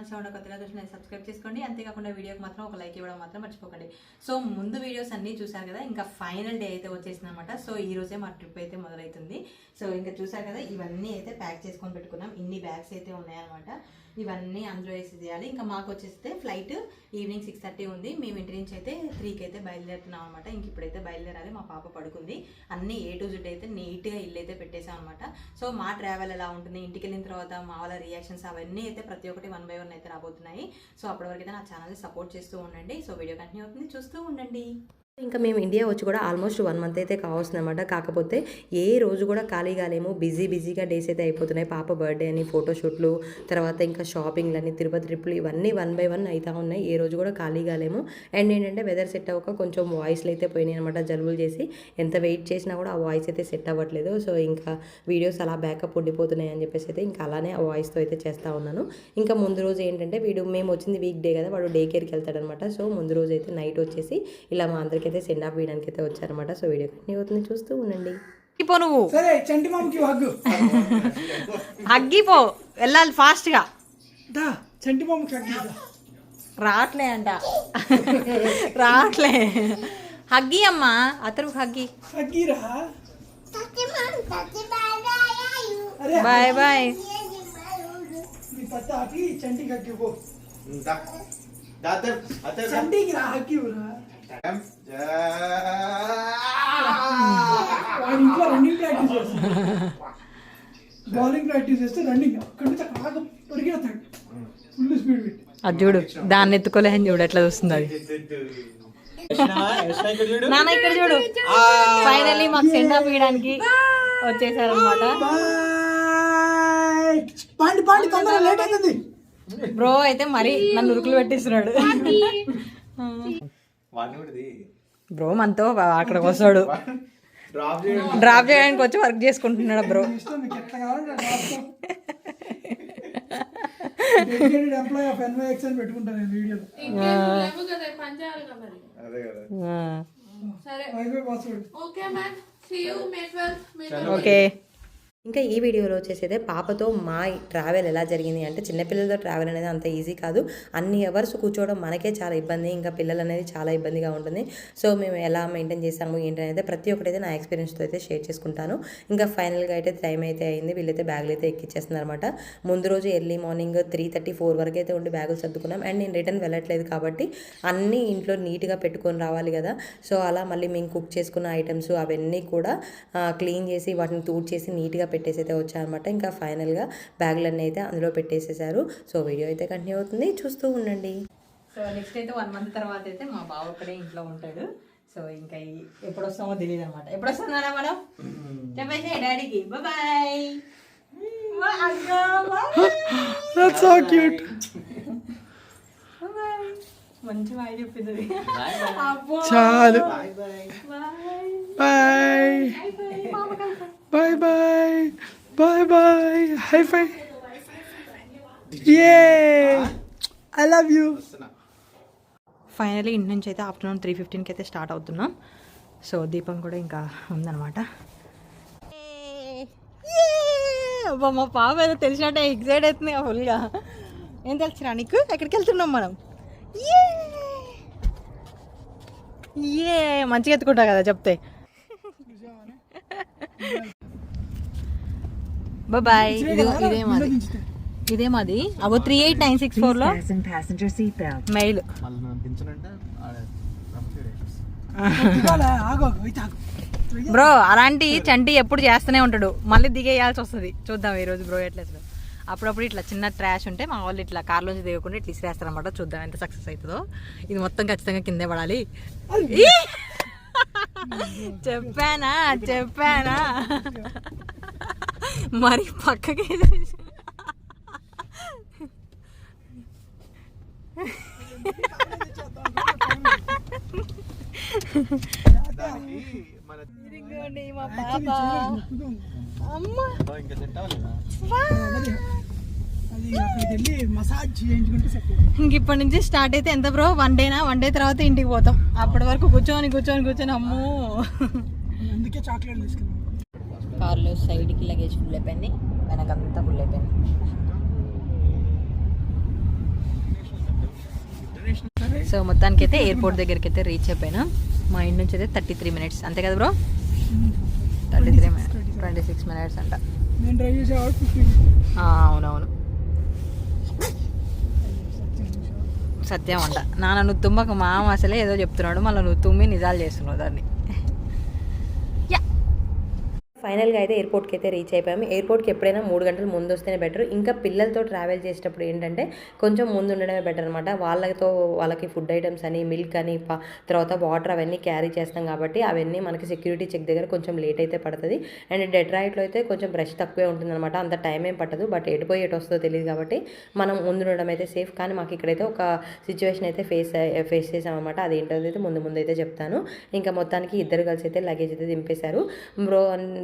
మన ఛానల్ కొత్తగా చూసిన సబ్స్క్రైబ్ చేసుకోండి. అంతేకాకుండా వీడియోకి మాత్రం ఒక లైక్ ఇవ్వడం మాత్రం మర్చిపోకండి. సో ముందు వీడియోస్ అన్నీ చూసారు కదా, ఇంకా ఫైనల్ డే అయితే వచ్చేసింది అనమాట. సో ఈ రోజే మా ట్రిప్ అయితే మొదలవుతుంది. సో ఇంకా చూసారు కదా, ఇవన్నీ అయితే ప్యాక్ చేసుకొని పెట్టుకున్నాం. ఇన్ని బ్యాగ్స్ అయితే ఉన్నాయన్నమాట. ఇవన్నీ అందులో వేసి చేయాలి. ఇంకా మాకు వచ్చేస్తే ఫ్లైట్ ఈవినింగ్ 6:30 ఉంది. మేము ఇంటి నుంచి అయితే 3కి అయితే బయలుదేరుతున్నాం అనమాట. ఇంక ఇప్పుడైతే బయలుదేరాలి. మా పాప పడుకుంది. అన్ని A to Z అయితే నీట్గా ఇల్లు అయితే పెట్టేసాం అనమాట. సో మా ట్రావెల్ ఎలా ఉంటుంది, ఇంటికి వెళ్ళిన తర్వాత మా వాళ్ళ రియాక్షన్స్ అవన్నీ అయితే ప్రతి ఒక్కటి 1 by 1 అయితే రాబోతున్నాయి. సో అప్పటి వరకు అయితే నా ఛానల్ని సపోర్ట్ చేస్తూ ఉండండి. సో వీడియో కంటిన్యూ అవుతుంది, చూస్తూ ఉండండి. ఇంకా మేము ఇండియా వచ్చి కూడా ఆల్మోస్ట్ 1 month అయితే కావస్తుంది అనమాట. కాకపోతే ఏ రోజు కూడా ఖాళీగా లేము. బిజీగా డేస్ అయితే అయిపోతున్నాయి. పాప బర్త్డే అని ఫోటోషూట్లు, తర్వాత ఇంకా షాపింగ్లని, తిరుపతి ట్రిప్లు, ఇవన్నీ 1 by 1 అవుతా ఉన్నాయి. ఏ రోజు కూడా ఖాళీగా లేము. అండ్ ఏంటంటే వెదర్ సెట్ అవ్వక కొంచెం వాయిస్లు అయితే పోయినాయి అనమాట. జలుబులు చేసి ఎంత వెయిట్ చేసినా కూడా ఆ వాయిస్ అయితే సెట్ అవ్వట్లేదు. సో ఇంకా వీడియోస్ అలా బ్యాకప్ ఉండిపోతున్నాయి అని చెప్పేసి అయితే ఇంకా అలానే ఆ వాయిస్తో అయితే చేస్తూ ఉన్నాను. ఇంకా ముందు రోజు ఏంటంటే మేము వచ్చింది వీక్ డే కదా, వాడు డే కేర్కి వెళ్తాడనమాట. సో ముందు రోజు అయితే నైట్ వచ్చేసి ఇలా మా అందరికీ అయితే సెండ్ ఆఫ్ వేయడానికి అయితే వచ్చారనమాట. సో వీడియో కంటిన్యూ అవుతుంది, చూస్తూ ఉండండి. నువ్వు సరే చంటి మామకి హగ్గిపో, వెళ్ళాలి ఫాస్ట్ గా. చంటి మామకి హగ్గి రావట్లే అంట, రావట్లే. హగ్గి అమ్మా, అతను హగ్గి. హగ్గిరా, bye bye. నీ పత్త ఆపి చంటికి హగ్గి పో. చంటికి రా హగ్గి రా. ఇంట్లో రన్నింగ్ ప్రాక్టీస్ చేస్తాడు, బౌలింగ్ ప్రాక్టీస్ చేస్తే రన్నింగ్ అక్కడి నుంచి అక్కడ పరిగెడతాడు ఫుల్ స్పీడ్ పెట్టి. అది చూడు, దాన్ని ఎత్తుకోలేని చూడు ఎట్లా చూస్తుంది అది. నాన్న ఇక్కడ చూడు, ఫైనల్లీ మాకు సెండ్ ఆఫ్ ఇవ్వడానికి వచ్చేసారు అనమాట. లేట్ అవుతుంది. బ్రో అయితే మరి నన్ను ఉరుకులు పెట్టిస్తున్నాడు. బ్రో మనతో అక్కడికి వస్తాడు, డ్రాప్ చేయడానికి వచ్చి వర్క్ చేసుకుంటున్నాడు బ్రో. ఎంప్లాయ్ ఆఫ్ NYX అని పెట్టుకుంటాను నేను వీడియోలో. ఓకే. ఇంకా ఈ వీడియోలో వచ్చేసి పాపతో మా ట్రావెల్ ఎలా జరిగింది అంటే, చిన్నపిల్లలతో ట్రావెల్ అనేది అంత ఈజీ కాదు. అన్ని అవర్స్ కూర్చోవడం మనకే చాలా ఇబ్బంది, ఇంకా పిల్లలు అనేది చాలా ఇబ్బందిగా ఉంటుంది. సో మేము ఎలా మెయింటైన్ చేసాము ఏంటనేది ప్రతి ఒక్కటైతే నా ఎక్స్పీరియన్స్తో అయితే షేర్ చేసుకుంటాను. ఇంకా ఫైనల్గా అయితే టైం అయితే అయింది. వీళ్ళైతే బ్యాగులు అయితే ఎక్కిచ్చేస్తున్నారు అనమాట. ముందు రోజు ఎర్లీ మార్నింగ్ 3:30-4 వరకు అయితే ఉండి బ్యాగులు సర్దుకున్నాం. అండ్ నేను రిటర్న్ వెళ్ళట్లేదు కాబట్టి అన్నీ ఇంట్లో నీట్గా పెట్టుకొని రావాలి కదా. సో అలా మళ్ళీ మేము కుక్ చేసుకున్న ఐటమ్స్ అవన్నీ కూడా క్లీన్ చేసి వాటిని తూడ్చేసి నీట్గా పెట్టేసి అయితే వచ్చారనమాట. ఇంకా ఫైనల్గా బ్యాగులన్నీ అయితే అందులో పెట్టేసేసారు. సో వీడియో అయితే కంటిన్యూ అవుతుంది, చూస్తూ ఉండండి. సో నెక్స్ట్ అయితే 1 month తర్వాత అయితే మా బావ ఒక్కడే ఇంట్లో ఉంటాడు. సో ఇంకా ఎప్పుడు వస్తామో తెలియదు అనమాట. ఎప్పుడు వస్తున్నారా మనం చెప్పేసి డాడీకి బాయ్. మంచి బాయ్ చెప్పింది. చాలు, bye bye bye bye bye. High five. I love you. Finally ఇంటి నుంచి అయితే ఆఫ్టర్నూన్ 3:15కి అయితే స్టార్ట్ అవుతున్నాం. సో దీపం కూడా ఇంకా ఉందన్నమాట. అబ్బా మా పాప ఏదో తెలిసినట్టే ఎగ్జైట్ అవుతుంది ఫుల్గా. ఏం తెలుసురా నీకు? ఎక్కడికి వెళ్తున్నాం మనం? మంచిగా ఎత్తుకుంటా కదా చెప్తే. బాయ్. ఇదే మాది. అగో 38964లో మెయిల్. బ్రో అలాంటి చంటి ఎప్పుడు చేస్తూనే ఉంటాడు, మళ్ళీ దిగేయాల్సి వస్తుంది. చూద్దాం ఈరోజు బ్రో ఎట్లా. అప్పుడప్పుడు ఇట్లా చిన్న ట్రాష్ ఉంటే మా వాళ్ళు ఇట్లా కార్లోంచి దిగకుండా ఇట్లా ఇసిరేస్తారనమాట. చూద్దాం ఎంత సక్సెస్ అవుతుందో. ఇది మొత్తం ఖచ్చితంగా కిందే పడాలి. చెప్పానా మరి పక్కకి. మా పాప అమ్మ ఇంక ఇప్పటి నుంచి స్టార్ట్ అయితే ఎంత బ్రో? 1 day 1 day తర్వాత ఇంటికి పోతాం. అప్పటి వరకు కూర్చొని అమ్మో. అందుకే చాక్లెట్ తీసుకున్నాం. కార్లో సైడ్కి లగేజ్ ఫుల్ అయిపోయింది, వెనకంతా ఫుల్ అయిపోయింది. సో మొత్తానికి అయితే ఎయిర్పోర్ట్ దగ్గరికి అయితే రీచ్ అయిపోయినా. మా ఇంటి నుంచి అయితే 33 minutes అంతే కదా బ్రో? 33 minutes 26 minutes అంట. నేను డ్రైవ్ చేసేవాడు 15. అవునవును సత్యం అంట. నాన్న నువ్వు తుమ్మక మామ అసలే ఏదో చెప్తున్నాడు, మళ్ళీ నువ్వు తుమ్మి నిజాలు చేస్తున్నావు దాన్ని. ఫైనల్గా అయితే ఎయిర్పోర్ట్కి అయితే రీచ్ అయిపోయాము. ఎయిర్పోర్ట్కి ఎప్పుడైనా 3 గంటలు ముందు వస్తేనే బెటర్. ఇంకా పిల్లలతో ట్రావెల్ చేసేటప్పుడు ఏంటంటే కొంచెం ముందు ఉండడమే బెటర్ అనమాట. వాళ్ళకి ఫుడ్ ఐటమ్స్ అని, మిల్క్ అని, తర్వాత వాటర్ అవన్నీ క్యారీ చేస్తాం కాబట్టి అవన్నీ మనకి సెక్యూరిటీ చెక్ దగ్గర కొంచెం లేట్ అయితే పడుతుంది. అండ్ డెట్రాయిట్లో అయితే కొంచెం రష్ తక్కువే ఉంటుందన్నమాట, అంత టైం ఏం పట్టదు. బట్ ఎటుపోయి ఎటు వస్తుందో తెలియదు కాబట్టి మనం ముందు ఉండడం అయితే సేఫ్. కానీ మాకు ఇక్కడైతే ఒక సిచ్యువేషన్ అయితే ఫేస్ చేసామన్నమాట. అదేంటో అయితే ముందు అయితే చెప్తాను. ఇంకా మొత్తానికి ఇద్దరు కలిసి అయితే లగేజ్ అయితే దింపేశారు.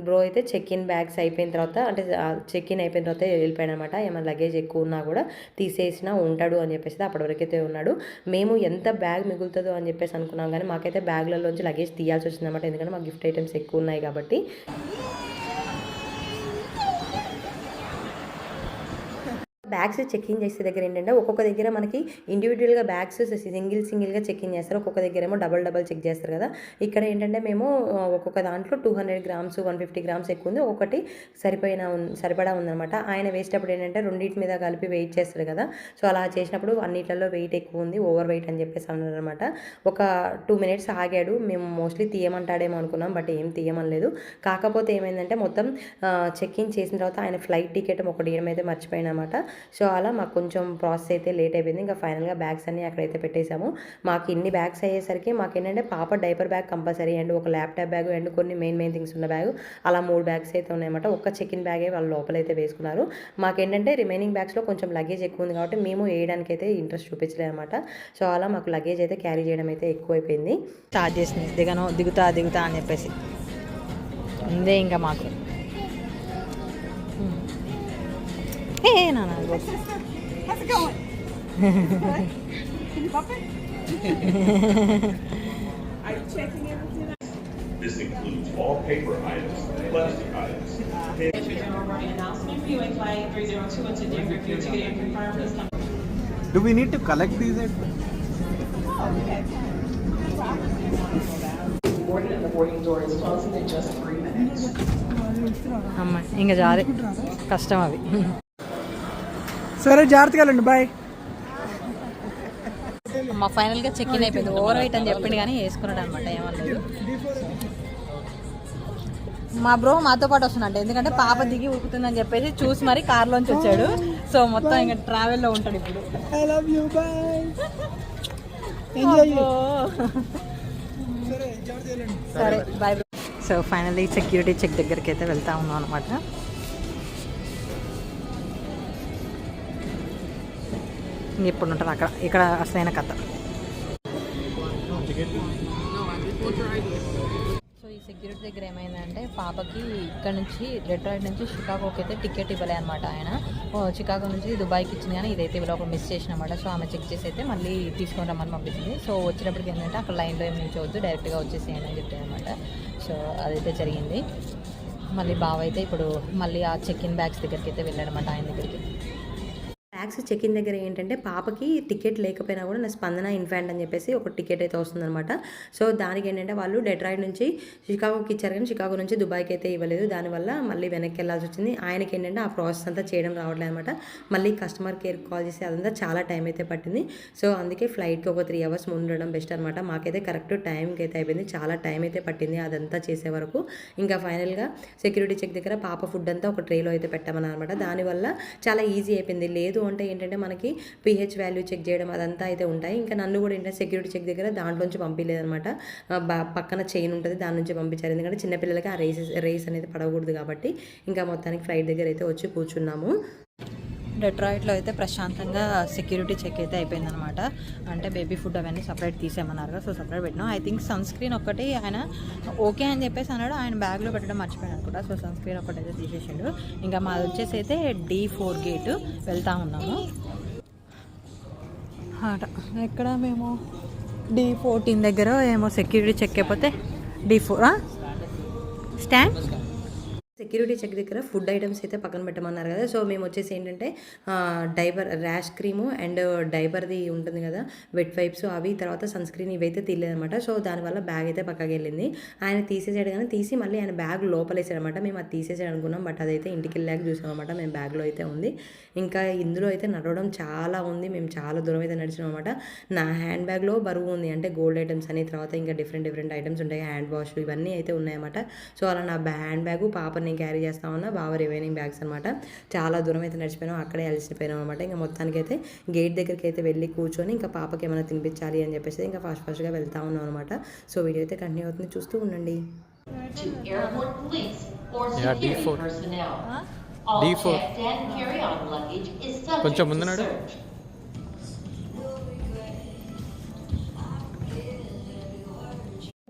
బ్రో అయితే చెక్ ఇన్ బ్యాగ్స్ అయిపోయిన తర్వాత, అంటే చెక్ ఇన్ అయిపోయిన తర్వాత వెళ్ళిపోయాడు అనమాట. ఏమైనా లగేజ్ ఎక్కువ ఉన్నా కూడా తీసేసినా ఉంటాడు అని చెప్పేసి అప్పటివరకు అయితే ఉన్నాడు. మేము ఎంత బ్యాగ్ మిగులుతుందో అని చెప్పేసి అనుకున్నాం, కానీ మాకైతే బ్యాగ్లలోంచి లగేజ్ తీయాల్సి వచ్చిందన్నమాట. ఎందుకంటే మాకు గిఫ్ట్ ఐటమ్స్ ఎక్కువ ఉన్నాయి కాబట్టి. బ్యాగ్స్ చెక్ఇన్ చేసే దగ్గర ఏంటంటే ఒక్కొక్క దగ్గర మనకి ఇండివిజువల్గా బ్యాగ్స్ సింగిల్గా చెక్ఇన్ చేస్తారు, ఒక్కొక్క దగ్గర ఏమో డబల్ చెక్ చేస్తారు కదా. ఇక్కడ ఏంటంటే మేము ఒక్కొక్క దాంట్లో 200 grams 150 grams ఎక్కువ ఉంది, ఒక్కొక్కటి సరిపడా ఉందన్నమాట. ఆయన వేసేటప్పుడు ఏంటంటే రెండింటి మీద కలిపి వెయిట్ చేస్తారు కదా. సో అలా చేసినప్పుడు అన్నిట్లలో వెయిట్ ఎక్కువ ఉంది, ఓవర్ వెయిట్ అని చెప్పేసి అన్నారు అనమాట. ఒక 2 minutes ఆగాడు. మేము మోస్ట్లీ తీయమంటాడేమో అనుకున్నాం, బట్ ఏం తీయమనలేదు. కాకపోతే ఏమైందంటే మొత్తం చెక్ఇన్ చేసిన తర్వాత ఆయన ఫ్లైట్ టికెట్ ఒకటి ఇవ్వడం అయితే మర్చిపోయిన అనమాట. సో అలా మాకు కొంచెం ప్రాసెస్ అయితే లేట్ అయిపోయింది. ఇంకా ఫైనల్గా బ్యాగ్స్ అన్నీ అక్కడైతే పెట్టేశాము. మాకు ఇన్ని బ్యాగ్స్ అయ్యేసరికి మాకు ఏంటంటే పాప డైపర్ బ్యాగ్ కంపల్సరీ, అండ్ ఒక ల్యాప్టాప్ బ్యాగ్, అండ్ కొన్ని మెయిన్ థింగ్స్ ఉన్న బ్యాగ్, అలా 3 బ్యాగ్స్ అయితే ఉన్నాయన్నమాట. ఒక్క చెక్-ఇన్ బ్యాగే వాళ్ళు లోపలైతే వేసుకున్నారు. మాకేంటంటే రిమైనింగ్ బ్యాగ్స్లో కొంచెం లగేజ్ ఎక్కువ ఉంది కాబట్టి మేము వేయడానికి అయితే ఇంట్రెస్ట్ చూపించలేదు అనమాట. సో అలా మాకు లగేజ్ అయితే క్యారీ చేయడం అయితే ఎక్కువైపోయింది. స్టార్ట్ చేసింది దిగుతా అని చెప్పేసి ఉందే ఇంకా మాకు. How's it going? Can you bump it? Are you checking everything? This includes all paper items, plastic items. General running announcement, POA flight 302 into Denver, if you're to confirm, please come. Do we need to collect these? Boarding and the boarding door is closing in just 3 minutes. అమ్మ ఇంకా చాలు, కష్టం అవి. సరే జాగ్రత్తగా వెళ్ళండి, bye. మా ఫైనల్గా చెక్ ఇన్ అయిపోయింది. ఓవర్ వెయిట్ అని చెప్పిండు కానీ వేసుకున్నాడు అనమాట, ఏమనలేదు. మా బ్రో మాతో పాటు వస్తున్నాడు, ఎందుకంటే పాప దిగి ఉరుకుతుందని చెప్పేసి చూసి మరి కార్లోంచి వచ్చాడు. సో మొత్తం ఇంకా ట్రావెల్లో ఉంటాడు ఇప్పుడు. I love you, bye. Enjoy. సరే జాగ్రత్తగా వెళ్ళండి. సరే bye bro. So finally security check దగ్గరికి అయితే వెళ్తా ఉన్నాం అనమాట. ఇప్పుడు ఉంటుంది అక్కడ, ఇక్కడ అసలైన కథ. సో ఈ సెక్యూరిటీ దగ్గర ఏమైందంటే పాపకి ఇక్కడ నుంచి డెట్రాయిట్ నుంచి షికాగోకి అయితే టికెట్ ఇవ్వలే అనమాట ఆయన. చికాగో నుంచి దుబాయ్కి ఇచ్చింది కానీ ఇదైతే ఇవ్వలే, ఒక మిస్ చేసినమాట. సో ఆమె చెక్ చేసి అయితే మళ్ళీ తీసుకొని రమ్మని పంపించింది. సో వచ్చేటప్పటికి ఏంటంటే అక్కడ లైన్లో ఏమి నిల్చోవద్దు, డైరెక్ట్గా వచ్చేసేయండి అని చెప్పింది అనమాట. సో అదైతే జరిగింది. మళ్ళీ బావ అయితే ఇప్పుడు మళ్ళీ ఆ చెక్ ఇన్ బ్యాగ్స్ దగ్గరికి అయితే వెళ్ళాడనమాట, ఆయన దగ్గరికి. బ్యాగ్స్ చెక్ ఇన్ దగ్గర ఏంటంటే పాపకి టికెట్ లేకపోయినా కూడా నా స్పందన ఇన్ఫాంట్ అని చెప్పేసి ఒక టికెట్ అయితే వస్తుందన్నమాట. సో దానికి ఏంటంటే వాళ్ళు డెట్రాయిట్ నుంచి షికాగోకి ఇచ్చారు కానీ షికాగో నుంచి దుబాయ్కి అయితే ఇవ్వలేదు. దానివల్ల మళ్ళీ వెనక్కి వెళ్ళాల్సి వచ్చింది. ఆయనకి ఏంటంటే ఆ ప్రాసెస్ అంతా చేయడం రావట్లేదు అనమాట. మళ్ళీ కస్టమర్ కేర్కి కాల్ చేసి అదంతా చాలా టైం అయితే పట్టింది. సో అందుకే ఫ్లైట్కి ఒక 3 hours ముందు ఉండడం బెస్ట్ అనమాట. మాకైతే కరెక్ట్ టైంకి అయితే అయిపోయింది, చాలా టైం అయితే పట్టింది అదంతా చేసే వరకు. ఇంకా ఫైనల్గా సెక్యూరిటీ చెక్ దగ్గర పాప ఫుడ్ అంతా ఒక ట్రేలో అయితే పెట్టామని అనమాట. దానివల్ల చాలా ఈజీ అయిపోయింది. లేదు అంటే ఏంటంటే మనకి pH వాల్యూ చెక్ చేయడం అదంతా అయితే ఉంటాయి. ఇంకా నన్ను కూడా ఏంటంటే సెక్యూరిటీ చెక్ దగ్గర దాంట్లోంచి పంపించలేదనమాట. పక్కన చైన్ ఉంటుంది, దాని నుంచి పంపించారు. ఎందుకంటే చిన్నపిల్లలకి ఆ రేస్ అనేది పడకూడదు కాబట్టి. ఇంకా మొత్తానికి ఫ్లైట్ దగ్గర అయితే వచ్చి కూర్చున్నాము. డెట్రాయిట్లో అయితే ప్రశాంతంగా సెక్యూరిటీ చెక్ అయితే అయిపోయిందనమాట. అంటే బేబీ ఫుడ్ అవన్నీ సపరేట్ తీసేయమన్నారు, సో సపరేట్ పెట్టినాం. ఐ థింక్ సన్ స్క్రీన్ ఒక్కటి ఆయన ఓకే అని చెప్పేసి అన్నాడు, ఆయన బ్యాగ్లో పెట్టడం మర్చిపోయాను అనుకుంటా. సో సన్ స్క్రీన్ ఒక్కటి అయితే తీసేసిండు. ఇంకా మాది వచ్చేసి అయితే D4 గేట్ వెళ్తూ ఉన్నాము. ఎక్కడ మేము D14 దగ్గర ఏమో సెక్యూరిటీ చెక్ అయిపోతే D4 స్టాండ్ సెక్యూరిటీ చెక్ దగ్గర ఫుడ్ ఐటమ్స్ అయితే పక్కన పెట్టమన్నారు కదా. సో మేము వచ్చేసి ఏంటంటే డైపర్ ర్యాష్ క్రీము అండ్ డైపర్ది ఉంటుంది కదా వెట్ వైప్స్ అవి, తర్వాత సన్ స్క్రీన్ ఇవైతే తీయలేదన్నమాట. సో దానివల్ల బ్యాగ్ అయితే పక్కకి వెళ్ళింది. ఆయన తీసేసాడు కానీ తీసి మళ్ళీ ఆయన బ్యాగ్ లోపలేసాడనమాట. మేము అది తీసేసాడు అనుకున్నాం, బట్ అదైతే ఇంటికి వెళ్ళాక చూసామన్నమాట. మేము బ్యాగ్లో అయితే ఉంది. ఇంకా ఇందులో అయితే నడవడం చాలా ఉంది. మేము చాలా దూరం అయితే నడిచినాం అనమాట. నా హ్యాండ్ బ్యాగ్లో బరువు ఉంది, అంటే గోల్డ్ ఐటమ్స్ అని, తర్వాత ఇంకా డిఫరెంట్ ఐటమ్స్ ఉంటాయి, హ్యాండ్ వాష్ ఇవన్నీ అయితే ఉన్నాయన్నమాట. సో అలా నా హ్యాండ్ బ్యాగు పాపని నేను క్యారీ చేస్తా ఉన్నా, బావ రిమైనింగ్ బ్యాగ్స్ అనమాట. చాలా దూరం అయితే నడిచిపోయినాం, అక్కడే అలసిపోయినాం అనమాట. ఇంకా మొత్తానికి అయితే గేట్ దగ్గరికి అయితే వెళ్ళి కూర్చొని ఇంకా పాపకి ఏమైనా తినిపించాలి అని చెప్పేసి ఇంకా ఫాస్ట్గా వెళ్తా ఉన్నాం అనమాట. సో వీడియో అయితే కంటిన్యూ అవుతుంది, చూస్తూ ఉండండి. To airport police or Yeah, security D4. personnel. All D4. checked and carry-on luggage is subject కొంచెం to ముందు నడు. search.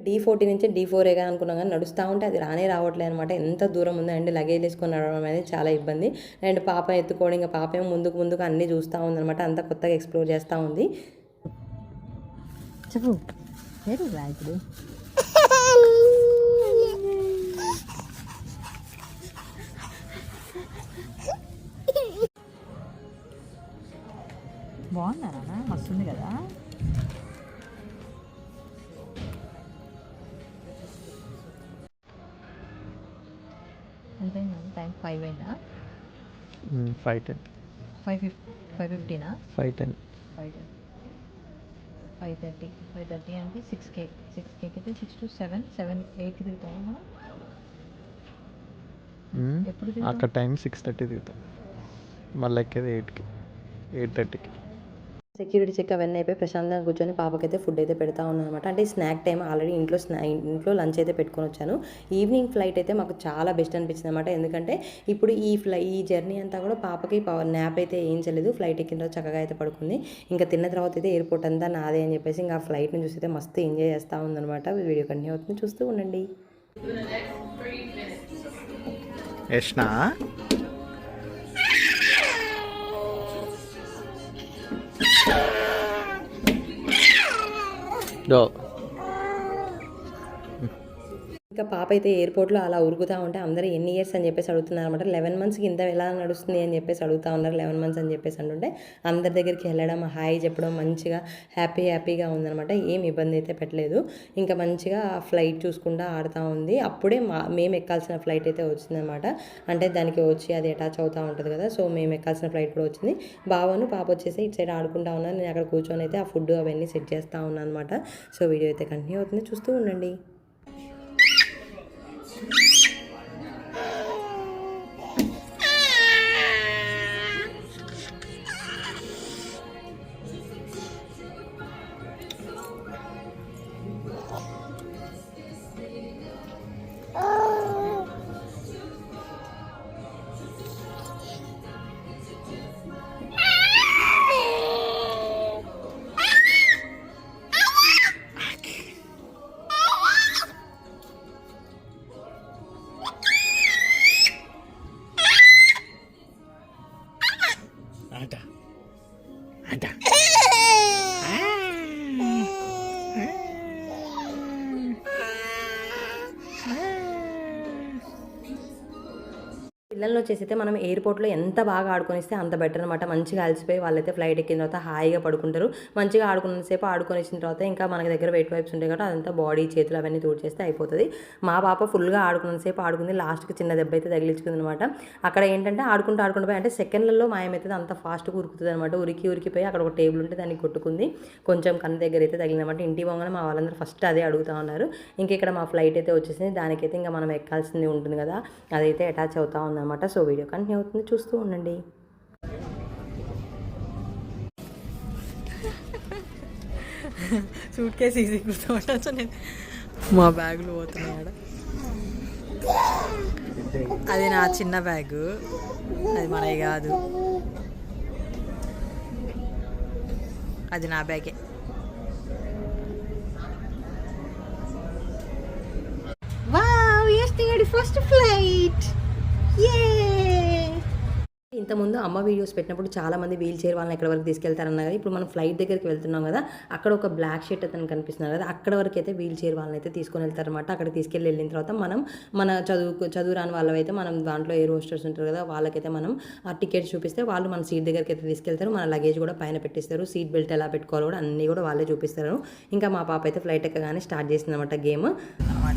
D40 నుంచి D4ఏగా అనుకున్నాం కానీ నడుస్తూ ఉంటే అది రావట్లేదు అనమాట. ఎంత దూరం ఉంది అండి, లగేజ్ వేసుకొని నడవడం అనేది చాలా ఇబ్బంది. అండ్ పాప ఎత్తుకోవడం, ఇంకా పాప ఏమో ముందుకు అన్నీ చూస్తూ ఉందన్నమాట. అంతా కొత్తగా ఎక్స్ప్లోర్ చేస్తూ ఉంది. చెప్పు ఇప్పుడు బాగున్నారా, మస్తుంది కదా. ఎంత టైం 5 అయిందా? 5:10 5:50నా? 5:10 5:30 అంటే 6K అయితే 6 to 7 8కి దిగుతాము మనం. ఎప్పుడు దిగుతాం? అక్కడ టైం 6:30 దిగుతాం, మళ్ళీ ఎక్కేది 8:30కి. సెక్యూరిటీ చెక్ అవన్నీ అయిపోయి ప్రశాంతంగా కూర్చొని పాపకైతే ఫుడ్ అయితే పెడతా ఉన్నాను అనమాట. అంటే స్నాక్ టైం ఆల్రెడీ ఇంట్లో లంచ్ అయితే పెట్టుకొని వచ్చాను. ఈవినింగ్ ఫ్లైట్ అయితే మాకు చాలా బెస్ట్ అనిపించింది అనమాట. ఎందుకంటే ఇప్పుడు ఈ జర్నీ అంతా కూడా పాపకి న్యాప్ అయితే ఏం చేయలేదు. ఫ్లైట్ ఎక్కిన తర్వాత చక్కగా అయితే పడుకుంది. ఇంకా తిన్న తర్వాత అయితే ఎయిర్పోర్ట్ అంతా నాదే అని చెప్పేసి ఇంకా ఫ్లైట్ని చూసి అయితే మస్తు ఎంజాయ్ చేస్తూ ఉందన్నమాట. వీడియో కంటిన్యూ అవుతుంది, చూస్తూ ఉండండి. యష్నా డో. ఇంకా పాప అయితే ఎయిర్పోర్ట్లో అలా ఉరుకుతూ ఉంటే అందరూ ఎన్ని ఇయర్స్ అని చెప్పేసి అడుగుతున్నారు అనమాట. 11 monthsకి ఇంత ఎలా నడుస్తుంది అని చెప్పేసి అడుగుతూ ఉన్నారు. 11 months అని చెప్పేసి అంటుంటే అందరి దగ్గరికి వెళ్ళడం, హాయ్ చెప్పడం, మంచిగా హ్యాపీగా ఉందనమాట. ఏం ఇబ్బంది అయితే పెట్టలేదు. ఇంకా మంచిగా ఫ్లైట్ చూసుకుంటూ ఆడుతూ ఉంది. అప్పుడే మేము ఎక్కాల్సిన ఫ్లైట్ అయితే వచ్చిందనమాట. అంటే దానికి వచ్చి అది అటాచ్ అవుతూ ఉంటుంది కదా. సో మేము ఎక్కాల్సిన ఫ్లైట్ కూడా వచ్చింది. బావను పాప వచ్చేసి ఇటు సైడ్ ఆడుకుంటూ ఉన్నాను. నేను అక్కడ కూర్చొని అయితే ఆ ఫుడ్ అవన్నీ సెట్ చేస్తూ ఉన్నాను అనమాట. సో వీడియో అయితే కంటిన్యూ అవుతుంది, చూస్తూ ఉండండి. పిల్లల్లో వచ్చేసి అయితే మనం ఎయిర్పోర్ట్లో ఎంత బాగా ఆడుకొనిస్తే అంత బెటర్ అనమాట. మంచిగా అలసిపోయి వాళ్ళైతే ఫ్లైట్ ఎక్కిన తర్వాత హాయిగా పడుకుంటారు. మంచిగా ఆడుకున్నంతసేపు ఆడుకొని వచ్చిన తర్వాత ఇంకా మనకి దగ్గర వెయిట్ వైప్స్ ఉంటాయి కాబట్టి అదంతా బాడీ చేతులు అవన్నీ తోడు చేస్తే అయిపోతుంది. మా పాప ఫుల్గా ఆడుకున్నంతసేపు ఆడుకుంది. లాస్ట్కి చిన్న దెబ్బ అయితే తగిలించుకుంది అనమాట. అక్కడ ఏంటంటే ఆడుకుంటూ పోయి అంటే సెకండ్లలో మాయమైతుంది, అంత ఫాస్ట్గా ఉరుకుతుంది అనమాట. ఉరికిపోయి అక్కడ ఒక టేబుల్ ఉంటే దానికి కొట్టుకుంది. కొంచెం కన్ను దగ్గర అయితే తగిలిందన్నమాట. ఇంటి పోగానే మా వాళ్ళందరూ ఫస్ట్ అదే అడుగుతూ ఉన్నారు. ఇంక ఇక్కడ మా ఫ్లైట్ అయితే వచ్చేసింది. దానికైతే ఇంకా మనం ఎక్కాల్సింది ఉంటుంది కదా, అదైతే అటాచ్ అవుతా ఉందన్నమాట. సో వీడియో కంటిన్యూ అవుతుంది, చూస్తూ ఉండండి. సూట్ కేసు ఈజీ కూర్చోవచ్చు. నేను మా బ్యాగులు పోతున్నాడు. అది నా చిన్న బ్యాగు, అది మనవి కాదు, అది నా బ్యాగే. Wow, first flight. ఇంతకుముందు అమ్మ వీడియోస్ పెట్టినప్పుడు చాలామంది వీల్ చైర్ వాళ్ళని ఎక్కడ వరకు తీసుకెళ్తారన్నా కదా, ఇప్పుడు మనం ఫ్లైట్ దగ్గరికి వెళ్తున్నాం కదా, అక్కడ ఒక బ్లాక్ షర్ట్ అతను కనిపిస్తున్నారు కదా, అక్కడ వరకు అయితే వీల్ చైర్ వాళ్ళని అయితే తీసుకొని వెళ్తారనమాట. అక్కడ వెళ్ళిన తర్వాత మనం మన చదువు రాని వాళ్ళైతే మనం దాంట్లో ఎయిర్ హోస్టర్స్ ఉంటారు కదా, వాళ్ళకైతే మనం ఆ టికెట్స్ చూపిస్తే వాళ్ళు మన సీట్ దగ్గరికి అయితే తీసుకెళ్తారు. మన లగేజ్ కూడా పైన పెట్టిస్తారు. సీట్ బెల్ట్ ఎలా పెట్టుకోవాలో కూడా అన్నీ కూడా వాళ్ళే చూపిస్తారు. ఇంకా మా పాప అయితే ఫ్లైట్ ఎక్కగానే స్టార్ట్ చేసింది అనమాట గేమ్ అనమాట.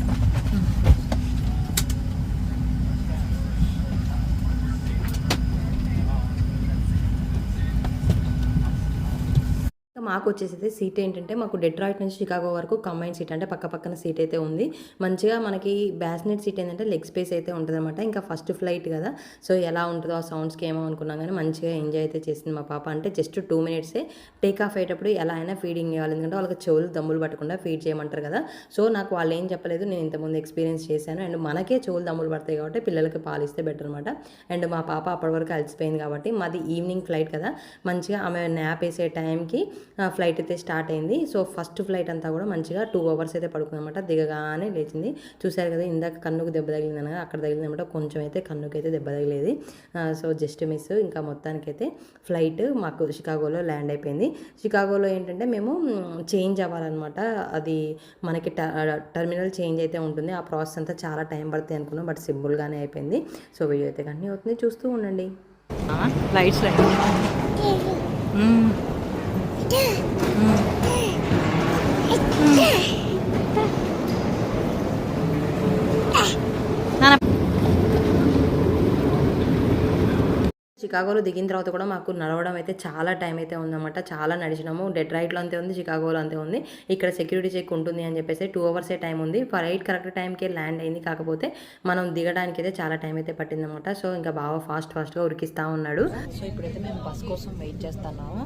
మాకు వచ్చేసి సీట్ ఏంటంటే మాకు డెట్రాయిట్ నుంచి చికాగో వరకు కంబైన్ సీట్, అంటే పక్కన సీట్ అయితే ఉంది. మంచిగా మనకి బ్యాస్నెట్ సీట్ ఏంటంటే లెగ్ స్పేస్ అయితే ఉంటుంది అనమాట. ఇంకా ఫస్ట్ ఫ్లైట్ కదా, సో ఎలా ఉంటుందో ఆ సౌండ్స్కి ఏమో అనుకున్నాం కానీ మంచిగా ఎంజాయ్ అయితే చేసింది మా పాప. అంటే జస్ట్ 2 minutes టేక్ ఆఫ్ అయ్యేటప్పుడు ఎలా అయినా ఫీడింగ్ ఇవ్వాలి, ఎందుకంటే వాళ్ళకి చెవులు దమ్ములు పట్టకుండా ఫీడ్ చేయమంటారు కదా. సో నాకు వాళ్ళు ఏం చెప్పలేదు, నేను ఇంతకుముందు ఎక్స్పీరియన్స్ చేశాను. అండ్ మనకే చెవులు దమ్ములు పడతాయి కాబట్టి పిల్లలకి పాలిస్తే బెటర్ అనమాట. అండ్ మా పాప అప్పటి వరకు అలసిపోయింది కాబట్టి మాది ఈవినింగ్ ఫ్లైట్ కదా, మంచిగా ఆమె న్యాప్ వేసే టైంకి ఫ్లైట్ అయితే స్టార్ట్ అయింది. సో ఫస్ట్ ఫ్లైట్ అంతా కూడా మంచిగా 2 hours అయితే పడుకుందన్నమాట. దిగగానే లేచింది. చూసారు కదా ఇందాక కన్నుకు దెబ్బ తగిలింది అనగా, అక్కడ తగిలిందన్నమాట. కొంచెం అయితే కన్నుకి అయితే దెబ్బ తగిలేది. So just miss. ఇంకా మొత్తానికైతే ఫ్లైట్ మాకు షికాగోలో ల్యాండ్ అయిపోయింది. షికాగోలో ఏంటంటే మేము చేంజ్ అవ్వాలన్నమాట. అది మనకి టర్మినల్ చేంజ్ అయితే ఉంటుంది. ఆ ప్రాసెస్ అంతా చాలా టైం పడుతుంది అనుకున్నాం, బట్ సింపుల్గానే అయిపోయింది. సో వీడియో అయితే కంటిన్యూ అవుతుంది, చూస్తూ ఉండండి. లైట్స్ చికాగోలో దిగిన తర్వాత కూడా మాకు నడవడం అయితే చాలా టైం అయితే ఉందన్నమాట. చాలా నడిచినాము. డెట్రాయిట్లో అంతే ఉంది, చికాగోలో అంతే ఉంది. ఇక్కడ సెక్యూరిటీ చెక్ ఉంటుంది అని చెప్పేసి 2 hours టైం ఉంది. ఫ్లైట్ కరెక్ట్ టైంకే ల్యాండ్ అయింది. కాకపోతే మనం దిగడానికి అయితే చాలా టైం అయితే పట్టిందన్నమాట. సో ఇంకా బాగా ఫాస్ట్గా ఉరికిస్తూ ఉన్నాడు. సో ఇప్పుడైతే మేము బస్ కోసం వెయిట్ చేస్తున్నాము.